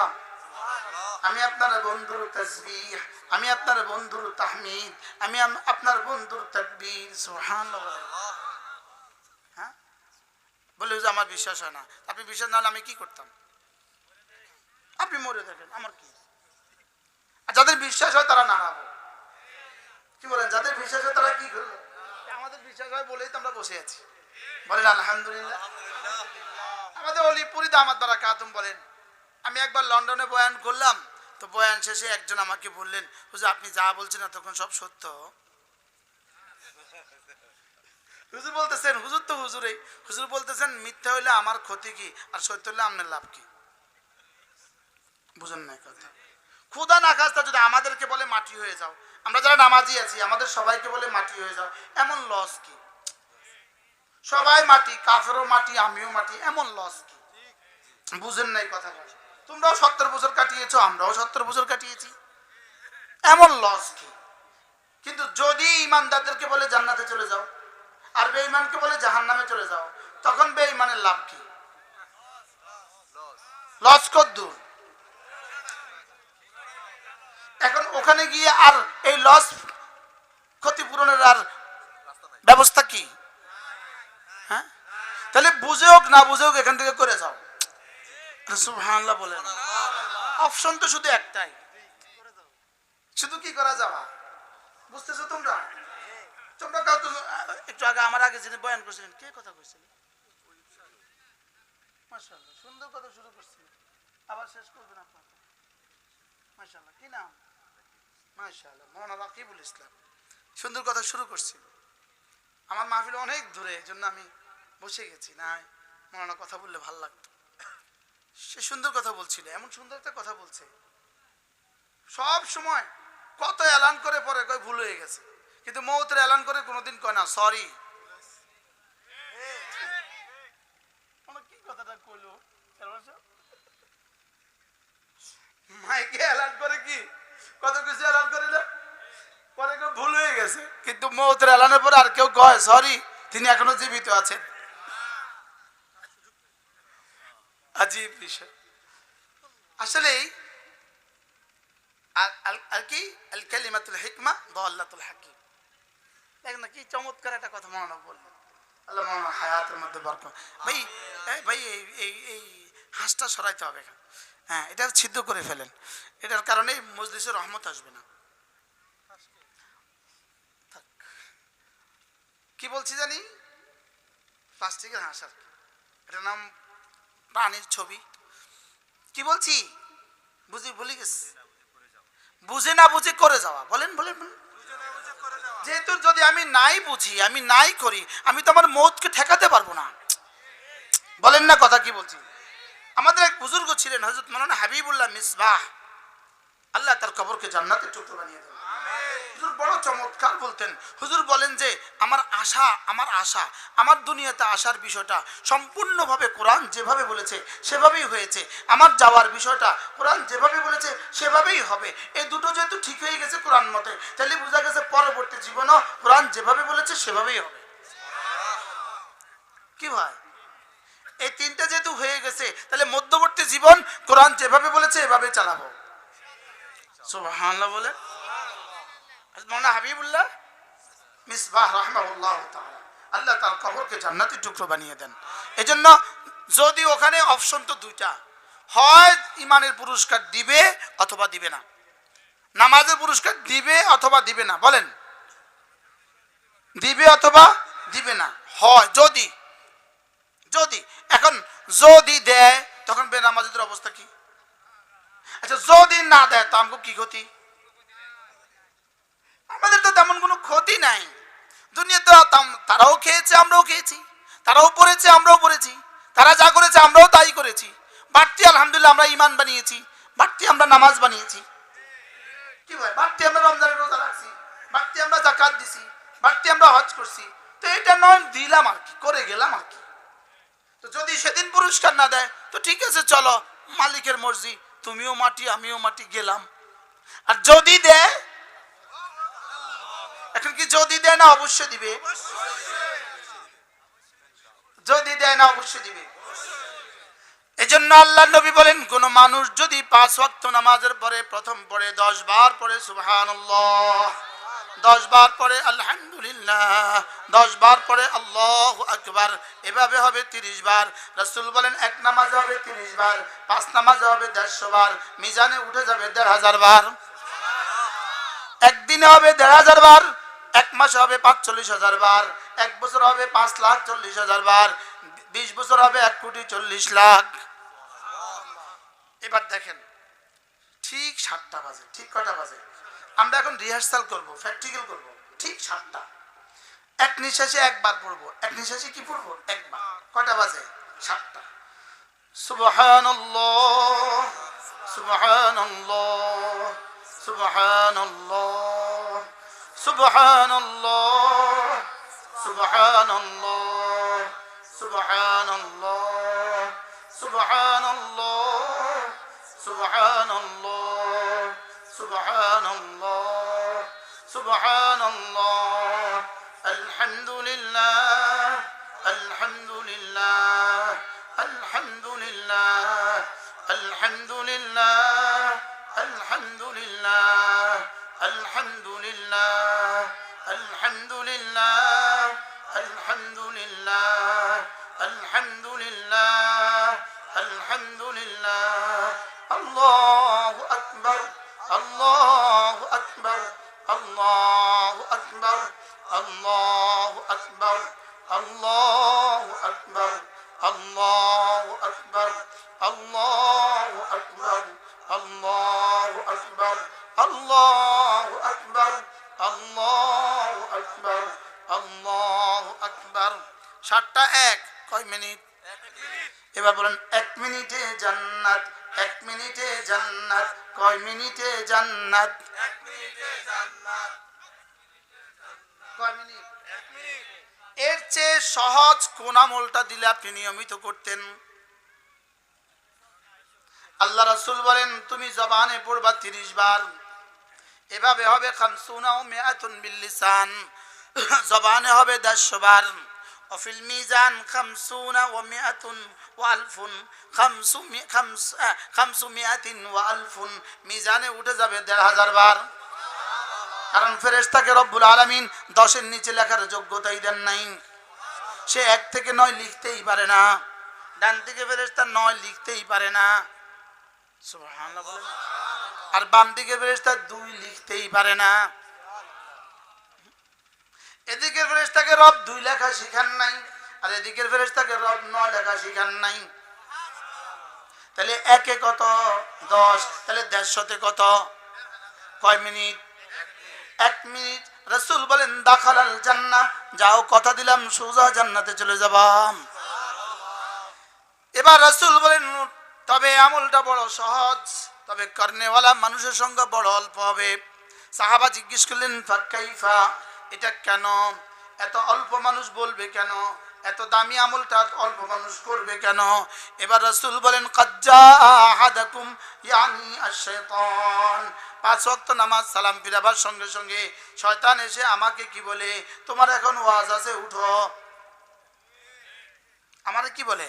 আমি আপনার বন্ধুর তাসবিহ, আমি আপনার বন্ধুর তাহমিদ, আমি আপনার বন্ধুর তাকবীর। সুবহানাল্লাহ। হ্যাঁ বলে যে আমার বিশ্বাস হয় না। আপনি বিশ্বাস না হলে আমি কি করতাম? আপনি মরে দেখেন, আমার কি? আর যাদের বিশ্বাস হয় তারা নাড়াবো। কি বলেন? যাদের বিশ্বাস হয় তারা কি করবে? আমাদের বিশ্বাস হয় বলেই তো আমরা বসে আছি। বলেন আলহামদুলিল্লাহ। আমাদের অলিপুরি দামাত বারাকাতুম বলেন, আমি একবার লন্ডনে বয়ান করলাম, তো বয়ান শেষে একজন আমাকে বললেন, হুজুর আপনি যা বলছেন না তখন সব সত্য। হুজুর বলতেছেন, হুজুর তো হুজুরে, হুজুর বলতেছেন মিথ্যা হইলে আমার ক্ষতি কি আর সত্য হইলে আপনার লাভ কি? বুঝেন না কথা? খুদা না খাস্তা যদি আমাদেরকে বলে মাটি হয়ে যাও, আমরা যারা নামাজি আছি আমাদের সবাইকে বলে মাটি হয়ে যাও, এমন লস কি? সবাই মাটি, কাফেরও মাটি, আমিও মাটি, এমন লস কি? বুঝেন নাই কথা? তোমরাও 70 বছর কাটিয়েছো, আমরাও 70 বছর কাটিয়েছি, এমন লস কি? কিন্তু যদি ইমানদারদেরকে বলে জান্নাতে চলে যাও আর বেঈমানকে বলে জাহান্নামে চলে যাও, তখন বেঈমানের লাভ কি? লস কদ্দুর? এখন ওখানে গিয়ে আর এই লস ক্ষতিপূরণের আর ব্যবস্থা কি? হ্যাঁ, তাহলে বুঝে হোক না বুঝে হোক এখান থেকে করে যাও। সুবহানাল্লাহ বলেন। অপশন তো শুধু একটাই, শুধু কি করা যাবা? বুঝতেছো তোমরা? তোমরা কাউ তো একটু আগে আমার আগে যিনি বয়ান করছিলেন, কে কথা কইছিলেন? মাশাআল্লাহ, সুন্দর কথা শুরু করছিলেন, আবার শেষ করবেন আপনারা। মাশাআল্লাহ, কি নাম? মাশাআল্লাহ, মাওলানা রাকিবুল ইসলাম। সুন্দর কথা শুরু করছিল। আমার মাহফিল অনেক দূরে, এই জন্য আমি বসে গেছি, না মাওলানা কথা বললে ভালো লাগতো। সে সুন্দর কথা বলছিল, এমন সুন্দর একটা কথা বলছে, সব সময় কত এলান করে পরে কয় ভুল হয়ে গেছে, কিন্তু মৌতের এলান করে কোনোদিন কয় না সরি। কি কথাটা কইলো? মাইকে এলান করে কি কত কিছু এলান করে না, পরে কেউ ভুল হয়ে গেছে, কিন্তু মৌতের এলানের পরে আর কেউ কয় সরি, তিনি এখনো জীবিত আছেন। আজীব বিষয় আসলেই। আর কি আল কালিমাতুল হিকমা দাল্লাতুল হাকিম, দেখেন না কি চমৎকার একটা কথা মনে বললেন। আল্লাহ মাওলানা হায়াতের মধ্যে বরকত। ভাই ভাই এই হাঁসটা সরাইতে হবে, হ্যাঁ এটা ছিদ্র করে ফেলেন, এটার কারণে মজলিসে রহমত আসবে না। কি বলছি জানি, প্লাস্টিকের হাঁস আর কি, এটার নাম প্রাণীর ছবি। কি বলছি বুঝি ভুলে গেছি, বুঝে না বুঝে করে যাওয়া। বলেন বলেন বলেন। যেহেতু যদি আমি নাই বুঝি, আমি নাই করি, আমি তো আমার মৌতকে ঠেকাতে পারবো না। বলেন না কথা কি বলছি? আমাদের এক বুজুর্গ ছিলেন হযরত মাওলানা হাবিবুল্লাহ মিসবাহ, আল্লাহ তার কবরকে জান্নাতের টুকরো বানিয়ে দেন। হুজুর বড় চমৎকার বলতেন। হুজুর বলেন যে আমার আশা আমার দুনিয়াতে আসার বিষয়টা সম্পূর্ণভাবে কোরআন যেভাবে বলেছে সেভাবেই হয়েছে, আমার যাওয়ার বিষয়টা কোরআন যেভাবে বলেছে সেভাবেই হবে। এই দুটো যেহেতু ঠিক হয়ে গেছে কোরআন মতে, তাহলে বোঝা গেছে পরবর্তী জীবনও কোরআন যেভাবে বলেছে সেভাবেই হবে। কি ভাই, এই তিনটা যেহেতু হয়ে গেছে, তাহলে মধ্যবর্তী জীবন কোরআন যেভাবে বলেছে এভাবে চালাবো। সুবহানাল্লাহ বলে মাওলানা হাবিবুল্লাহ মিসবাহ রাহিমাহুল্লাহ তাআলা, আল্লাহ তার কবরকে জান্নাতের টুকরো বানিয়ে দেন। এজন্য যদি ওখানে অপশন তো দুইটা, হয় ইমানের পুরস্কার দিবে অথবা দিবে না, নামাজের পুরস্কার দিবে অথবা দিবে না, বলেন দিবে অথবা দিবে না। হয় যদি যদি এখন যদি দেয় তখন বেনামাজিদের অবস্থা কি? আচ্ছা যদি না দেয় তো আমাকে কি ক্ষতি? আমাদের তো তেমন কোনো ক্ষতি নাই। দুনিয়াতে তারাও খেয়েছে আমরাও খেয়েছি, তারাও পড়েছে আমরাও পড়েছি, তারা যা করেছে আমরাও তাই করেছি। বাড়তি আলহামদুলিল্লাহ আমরা ইমান বানিয়েছি, বাড়তি আমরা নামাজ বানিয়েছি, কি ভাই, বাড়তি আমরা রমজানের রোজা রাখছি, বাড়তি আমরা যাকাত দিছি, বাড়তি আমরা হজ করছি। তো এটা নয় দিলাম আর কি, করে গেলাম আর কি। তো যদি সেদিন পুরস্কার না দেয় তো ঠিক আছে, চলো মালিকের মর্জি, তুমিও মাটি আমিও মাটি, গেলাম। আর যদি দেয়, এখন কি যদি দেয় না অবশ্যই দিবে, যদি দেয় না অবশ্যই দিবে। এজন্য আল্লাহ নবী বলেন, কোন মানুষ যদি 5 ওয়াক্ত নামাজের পরে প্রথম পড়ে 10 বার পড়ে সুবহানাল্লাহ, 10 বার পরে আলহামদুলিল্লাহ, 10 বার পরে আল্লাহু আকবার, এভাবে হবে 30 বার। রাসূল বলেন এক নামাজে হবে 30 বার, 5 নামাজে হবে 150 বার, মিজানে উঠে যাবে 1500 বার, একদিনে হবে 1500 বার, এক মাসে হবে 45,000 বার, এক বছর হবে 5,40,000 বার, 20 বছর হবে 1,40,00,000। এবার দেখেন ঠিক 7টা বাজে, ঠিক কটা বাজে? আমরা এখন রিহার্সাল করব, প্র্যাকটিক্যাল করব। ঠিক 7টা, এক নিঃশ্বাসে একবার পড়বো, এক নিঃশ্বাসে কি পড়বো? একবার। কটা বাজে? 7টা। সুবহানাল্লাহ সুবহানাল্লাহ সুবহানাল্লাহ সুবহানাল্লাহ সুবহানাল্লাহ সুবহানাল্লাহ সুবহানাল্লাহ সুবহানাল্লাহ সুবহানাল্লাহ সুবহানাল্লাহ আলহামদুলিল্লাহ আলহামদুলিল্লাহ আলহামদুলিল্লাহ আলহামদুলিল্লাহ আলহামদুলিল্লাহ আলহামদুলিল্লাহ আলহামদুলিল্লাহ আলহামদুলিল্লাহ আলহামদুলিল্লাহ আলহামদুলিল্লাহ আল্লাহু আকবার আল্লাহু আকবার আল্লাহু আকবার আল্লাহু আকবার আল্লাহু আকবার আল্লাহু আকবার আল্লাহু আকবার আল্লাহু আকবার আল্লাহু আকবার আল্লাহু আকবার আল্লাহু আকবার। 7টা 1 কয় মিনিট? এবার বলেন 1 মিনিটে জান্নাত, 1 মিনিটে জান্নাত, কয় মিনিটে জান্নাত? 1 মিনিটে জান্নাত। কয় মিনিট? 1 মিনিট। এর চেয়ে সহজ কোন আমলটা দিলে আপনি নিয়মিত করতেন? আল্লাহ রাসূল বলেন তুমি জবানে পড়বা 30 বার, এভাবে হবে 50 ও 100 বিল লিসান, জবানে হবে 150 বার। وفي الميزان 50 و100 و1000 500 و1000, মিজানে উঠে যাবে 1500 বার। কারণ ফেরেশতাকে রব্বুল আলামিন 10 এর নিচে লেখার যোগ্যতাই দেন নাই। সে 1 থেকে 9 লিখতেই পারে না, ডান দিকে ফেরেশতা 9 লিখতেই পারে না, সুবহানাল্লাহ বলেন। আর বাম দিকে ফেরেশতা 2 লিখতেই পারে না। এদিকের ফেরেশতাকে রব 2 লেখা শিখান নাই, আর এদিকের ফেরেশতাকে রব 9 লেখা শিখান নাই। তাহলে একে কত? 10, তাহলে 150 কত? কয় মিনিট? 1 মিনিট। রাসূল বলেন দাখালাল জান্নাহ, যাও কথা দিলাম সোজা জান্নাতে চলে যাবা। এবার রাসূল বলেন তবে আমলটা বড় সহজ, তবে করনেওয়ালা মানুষের সংখ্যা বড় অল্প হবে। সাহাবা জিজ্ঞেস করলেন ফাকাইফা, এটা কেন? এত অল্প মানুষ বলবে কেন? এত দামি আমলটা অল্প মানুষ করবে কেন? এবার রাসূল বলেন কাজ্জা আহাদাকুম ইয়ানি আশ-শাইতান, 5 ওয়াক্ত নামাজ সালাম ফিরাবার সঙ্গে সঙ্গে শয়তান এসে আমাকে কি বলে, তোমার এখন ওয়াজ আছে উঠো। আমারে কি বলে?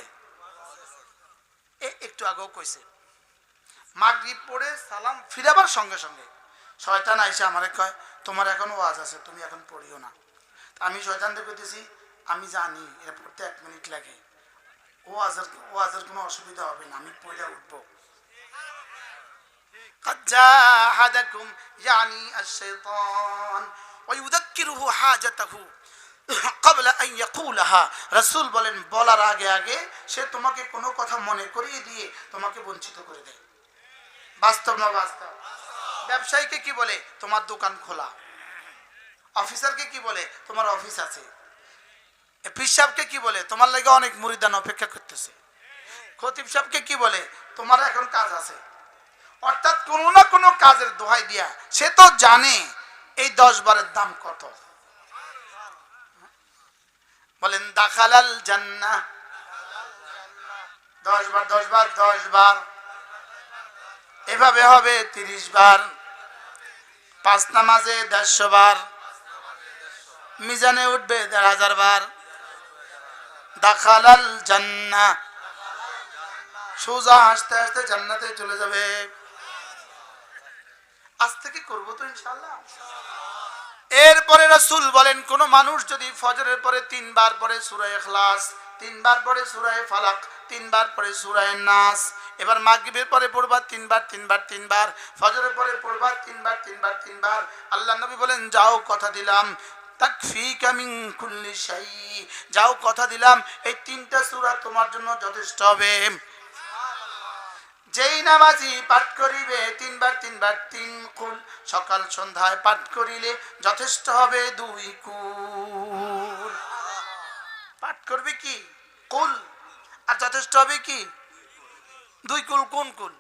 একটু আগেও কইছে মাগরিব পড়ে সালাম ফিরাবার সঙ্গে সঙ্গে শয়তান আইসা আমারে কয় তোমার এখন ওয়াজ আছে, তুমি এখন পড়িও না। আমি শয়তানকে কইতেছি আমি জানি এটা পড়তে 1 মিনিট লাগে, ওয়াজের কোনো অসুবিধা হবে না, আমি পড়ে উঠবো। قد جاء أحدكم يعني الشيطان ويذكره حاجته قبل أن يقولها। রাসূল বলেন বলার আগে আগে সে তোমাকে কোনো কথা মনে করিয়ে দিয়ে তোমাকে বঞ্চিত করে দেয়। বাস্তব না বাস্তব? ব্যবসায়ীকে কি বলে? তোমার দোকান খোলা। অফিসারকে কি বলে? তোমার অফিস আছে। পীর সাহেবকে কি বলে? তোমার লাগে অনেক মুরিদান অপেক্ষা করতেছে। খতিব সাহেবকে কি বলে? তোমার এখন কাজ আছে। অর্থাৎ কোনো না কোনো কাজের দোহাই দিয়া সে তো জানে এই 10 বারের দাম কত। বলেন দাখালাল জান্নাহ, 10 বার 10 বার 10 বার, এভাবে হবে 30 বার, 5 নামাজে 150 বার, মিজানে উঠবে 1000 বার। দাখালাল জান্নাহ, সোজা হাসতে হাসতে জান্নাতে চলে যাবে। আজ থেকে করবো তো ইনশাআল্লাহ। এরপরে রাসূল বলেন কোন মানুষ যদি ফজরের পরে 3 বার পড়ে সূরা ইখলাস, 3 বার পড়ে সূরা ফালাক, 3 বার পড়ে সূরা নাস, এবার মাগরিবের পরে পড়বা 3 বার 3 বার 3 বার, ফজরের পরে পড়বা 3 বার 3 বার 3 বার, আল্লাহ নবী বলেন যাও কথা দিলাম তাকফিকা মিন কুল্লি শাই, যাও কথা দিলাম এই 3টা সূরা তোমার জন্য যথেষ্ট হবে। যেই নামাজি পাঠ করিবে 3 বার 3 বার 3 কুল, সকাল সন্ধ্যায় পাঠ করিলে যথেষ্ট হবে 2 কুল। পাঠ করবে কি? কুল। আর যথেষ্ট হবে কি? 2 কুল। কোন কুল?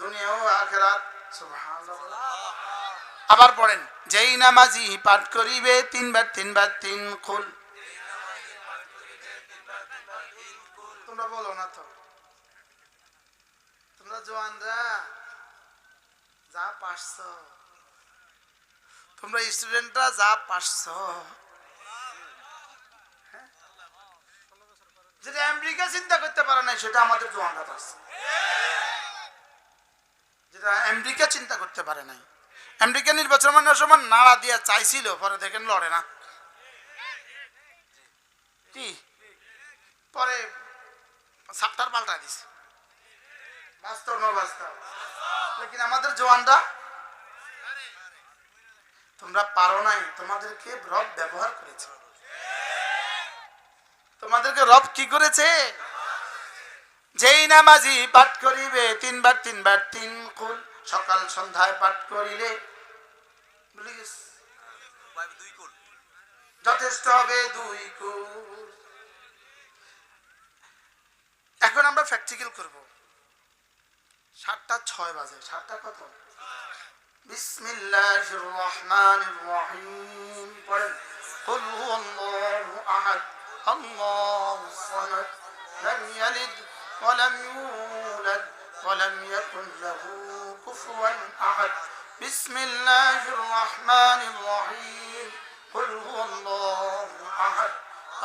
দুনিয়া ও আখিরাত। সুবহানাল্লাহ। আবার পড়েন যেই নামাজি পাঠ করিবে 3 বার 3 বার 3 কুল। তোমরা বলো না তো, তোমরা জওয়ানরা যা পারছো, তোমরা স্টুডেন্টরা যা পারছো, যেটা আমেরিকা চিন্তা করতে পারে না সেটা আমাদের জওয়ানরা পারছে। যেটা আমেরিকা চিন্তা করতে পারে নাই, আমেরিকা নির্বাচন মানে সময় নাড়া দিয়া চাইছিল, পরে দেখেন লড়ে না, কি পরে সাপটার পাল্টা দিছে। বাস্তব না বাস্তব? লেকিন আমাদের জওয়ানরা, তোমরা পারো নাই, তোমাদেরকে রব ব্যবহার করেছে। তোমাদেরকে রব কি করেছে? যেই নামাজি পাঠ করিবে 3 বার 3 বার 3 কুল, সকাল সন্ধ্যায় পাঠ করিলে যথেষ্ট হবে 2 কুল। এখন আমরা প্র্যাকটিক্যাল করব। 7:06 বাজে। 7টা কত? বিসমিল্লাহির রহমানির রহিম। পড়েন কুল হুয়াল্লাহু আহাদ আল্লাহুস সামাদ লাম ইয়ালিদ ওয়া লাম ইউলাদ ওয়া লাম ইয়াকুল লাহু কুফুয়ান আহাদ। বিসমিল্লাহির রহমানির রহিম। কুল হুয়াল্লাহু আহাদ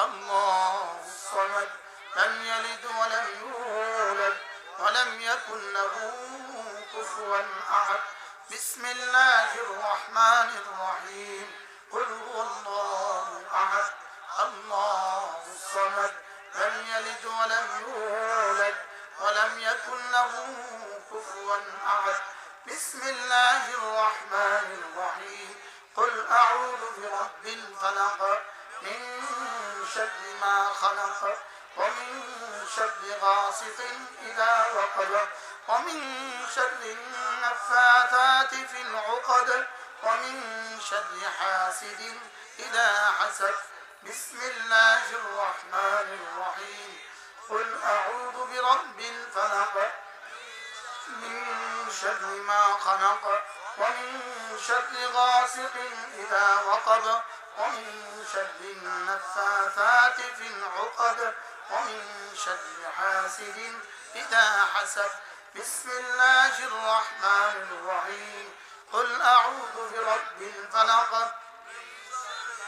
আল্লাহুস সামাদ লাম ইয়ালিদ ওয়া লাম ইউলাদ ولم يكن له كفوا أحد. بسم الله الرحمن الرحيم. قل هو الله أحد الله الصمد لم يلد ولم يولد ولم يكن له كفوا أحد. بسم الله الرحمن الرحيم. قل أعوذ برب الفلق من شر ما خلق ومن شر غاسق إذا وقب ومن شر النفاثات في العقد ومن شر حاسد إذا حسد. بسم الله الرحمن الرحيم. قل أعوذ برب الفلق من شر ما خلق ومن شر غاسق إذا وقب ومن شر النفاثات في العقد ومن شر حاسد إذا حسد بسم الله الرحمن الرحيم قل أعوذ برب الفلق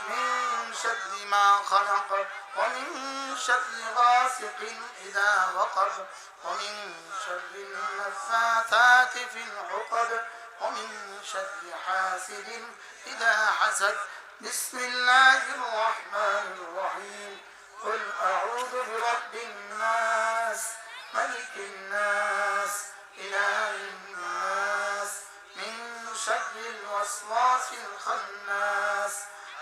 من شر ما خلق ومن شر غاسق إذا وقب ومن شر النفاثات في العقد ومن شر حاسد إذا حسد بسم الله الرحمن الرحيم قل أعوذ برب الناس ملك الناس إله الناس من شر الوسواس الخناس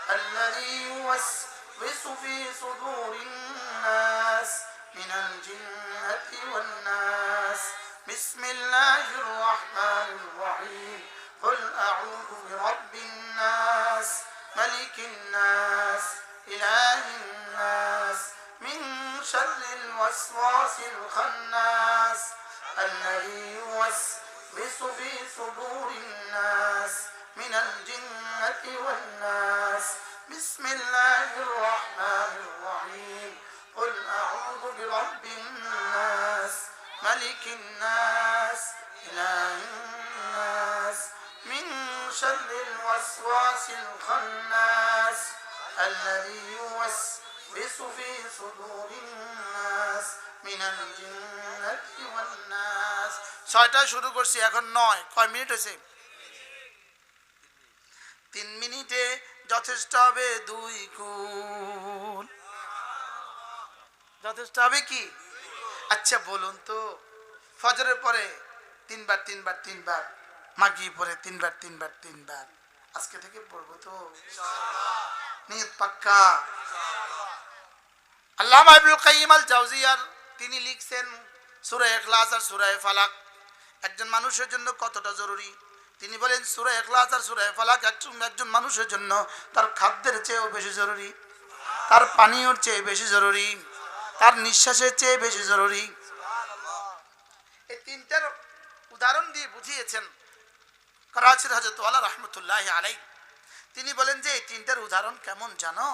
الذي يوسوس في صدور الناس من الجنة والناس بسم الله الرحمن الرحيم قل أعوذ برب الناس ملك الناس إله الناس من شر الوسواس الخناس الذي يوسوس في صدور الناس من الجنة والناس بسم الله الرحمن الرحيم قل أعوذ برب الناس ملك الناس إله الناس من شر الوسواس الخناس الذي يوسوس في صدور الناس من الجنة والناس ছয়টা শুরু করছি এখন 9 কয় মিনিট হয়েছে 3 মিনিটে যথেষ্ট হবে 2 গুণ যথেষ্ট হবে কি আচ্ছা বলুন তো ফজরের পরে 3 বার 3 বার 3 বার মাগরিব পরে 3 বার 3 বার 3 বার আজকে থেকে পড়ব তো ইনশাআল্লাহ নিয়ত পাক্কা ইনশাআল্লাহ আল্লামা ইবনুল কাইয়িম আল জাওজিয়ার তিনি লিখছেন সূরা ইখলাস আর সূরা ফালাক একজন মানুষের জন্য কতটা জরুরি তিনি বলেন সূরা ইখলাস আর সূরা ফালাক একজন মানুষের জন্য তার খাদ্যের চেয়েও বেশি জরুরি তার পানীয়র চেয়ে বেশি জরুরি তার নিঃশ্বাসের চেয়ে বেশি জরুরি সুবহানাল্লাহ এই তিনটার উদাহরণ দিয়ে বুঝিয়েছেন করাচির হযরত ওয়ালা রাহমাতুল্লাহি আলাইহি তিনি বলেন যে এই তিনটার উদাহরণ কেমন জানো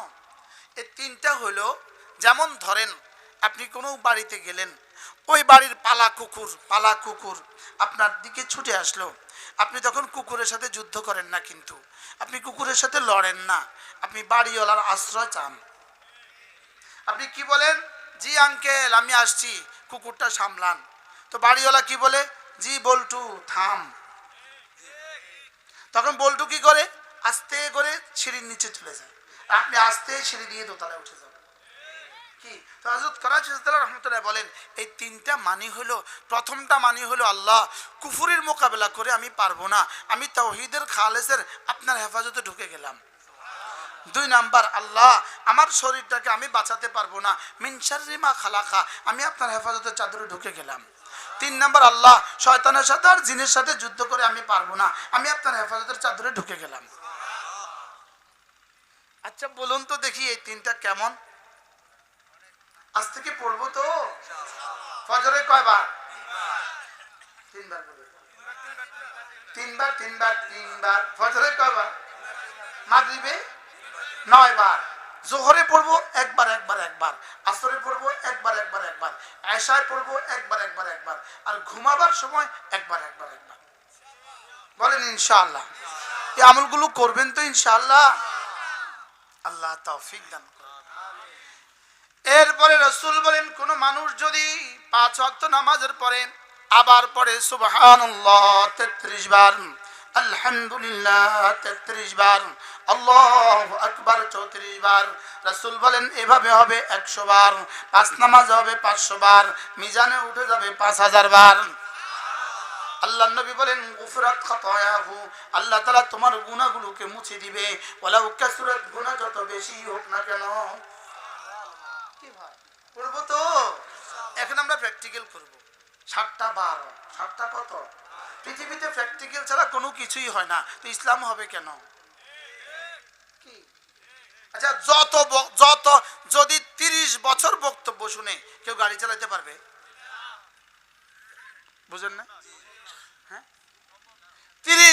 এই তিনটা হলো যেমন ধরেন আপনি কোনো বাড়িতে গেলেন ওই বাড়ির পালা কুকুর আপনার দিকে ছুটে আসলো আপনি তখন কুকুরের সাথে যুদ্ধ করেন না কিন্তু আপনি কুকুরের সাথে লড়েন না আপনি বাড়িওয়ালার আশ্রয় চান আপনি কি বলেন জি আঙ্কেল আমি আসছি কুকুরটা সামলান তো বাড়িওয়ালা কি বলে জি বল্টু থাম তখন বল্টু কি করে আস্তে করে সিঁড়ির নিচে চলে যায় আপনি আস্তে সিঁড়ি দিয়ে দোতলায় উঠে যান কি তো হযরত করাচি রাহমাতুল্লাহ বলেন এই তিনটা মানি হলো প্রথমটা মানি হলো আল্লাহ কুফরের মোকাবেলা করে আমি পারবো না আমি তাওহীদের খালেসের আপনার হেফাজতে ঢুকে গেলাম দুই নাম্বার আল্লাহ আমার শরীরটাকে আমি বাঁচাতে পারবো না মিন শাররি মা খালাকা আমি আপনার হেফাজতের চাদরে ঢুকে গেলাম তিন নাম্বার আল্লাহ শয়তানের সাথে আর জিনের সাথে যুদ্ধ করে আমি পারবো না আমি আপনার হেফাজতের চাদরে ঢুকে গেলাম আচ্ছা বলুন তো দেখি এই তিনটা কেমন আজ থেকে পড়বো তো ফজরে কয়বার তিনবার তিনবার তিনবার তিনবার ফজরে কয়বার মাগরিবে 9 বার জোহরে পড়বো একবার আসরে পড়বো একবার এশায় পড়বো একবার আর ঘুমাবার সময় একবার বলেন ইনশাআল্লাহ এই আমলগুলো করবেন তো ইনশাআল্লাহ আল্লাহ তৌফিক দান করুন এরপরে রাসূল বলেন কোন মানুষ যদি 5 ওয়াক্ত নামাজের পরে আবার পড়ে সুবহানাল্লাহ 33 বার আলহামদুলিল্লাহ 33 বার আল্লাহু আকবার 34 বার রাসূল বলেন এভাবে হবে 100 বার পাঁচ নামাজ হবে 500 বার মিজানে উঠে যাবে 5000 বার আল্লাহর নবী বলেন গুফরাত খাতায়াহু আল্লাহ তাআলা তোমার গুনাহগুলোকে মুছে দিবে ওয়ালাউ কাসরাত গুনাহ যত বেশি হোক না কেন কি ভাই করব তো এখন আমরা প্র্যাকটিক্যাল করব 7টা 12 7টা কত পৃথিবীতে প্র্যাকটিক্যাল ছাড়া কোনো কিছুই হয় না তো ইসলাম হবে কেন কি আচ্ছা যত যদি 30 বছর বক্তব্য শুনে কেউ গাড়ি চালাতে পারবে বুঝেন না হ্যাঁ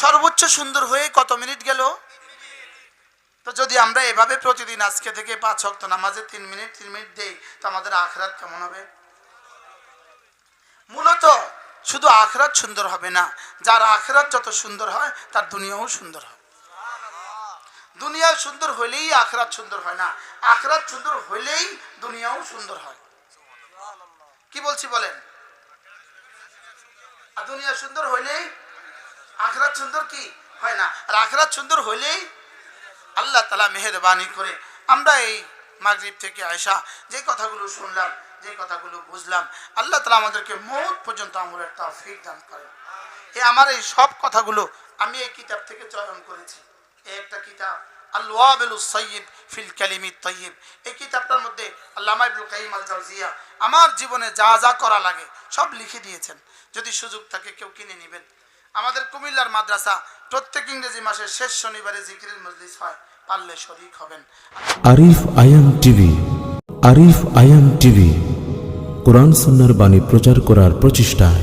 সর্বোচ্চ সুন্দর হয়ে কত মিনিট গেল? তো যদি আমরা এভাবে প্রতিদিন আজকে থেকে 5 ওয়াক্ত নামাজে 3 মিনিট দেই, তো আমাদের আখিরাত কেমন হবে? মূলত শুধু আখিরাত সুন্দর হবে না, যার আখিরাত যত সুন্দর হয় তার দুনিয়াও সুন্দর হয়। দুনিয়া সুন্দর হইলেই আখিরাত সুন্দর হয় না, আখিরাত সুন্দর হইলেই দুনিয়াও সুন্দর হয়। কি বলছি বলেন? আর দুনিয়া সুন্দর হইলেই আখিরাত সুন্দর কি হয় না, আর আখিরাত সুন্দর হইলেই আল্লাহ তাআলা মেহেরবানি করে আমরা এই মাগরিব থেকে আয়েশা যে কথাগুলো শুনলাম, যে কথাগুলো বুঝলাম, আল্লাহ তাআলা আমাদেরকে মওত পর্যন্ত আমলের তৌফিক দান করেন। আমার এই সব কথাগুলো আমি এই কিতাব থেকে চয়ন করেছি। এই একটা কিতাব আল-ওয়াবিলুস সাইয়্যিব ফিল কালিমিত তাইয়্যিব, এই কিতাবটার মধ্যে আল্লামা ইবনুল কাইয়িম আল জাওজিয়া আমার জীবনে যা যা করা লাগে সব লিখে দিয়েছেন। যদি সুযোগ থাকে কেউ কিনে নেবেন। আমাদের কুমিল্লার মাদ্রাসা প্রত্যেক ইংরেজি মাসের শেষ শনিবারে জিকিরের মজলিস হয়, পারলে শরীক হবেন। আরিফ আয়াম টিভি, আরিফ আয়াম টিভি কোরআন সুন্নাহর বাণী প্রচার করার প্রচেষ্টায়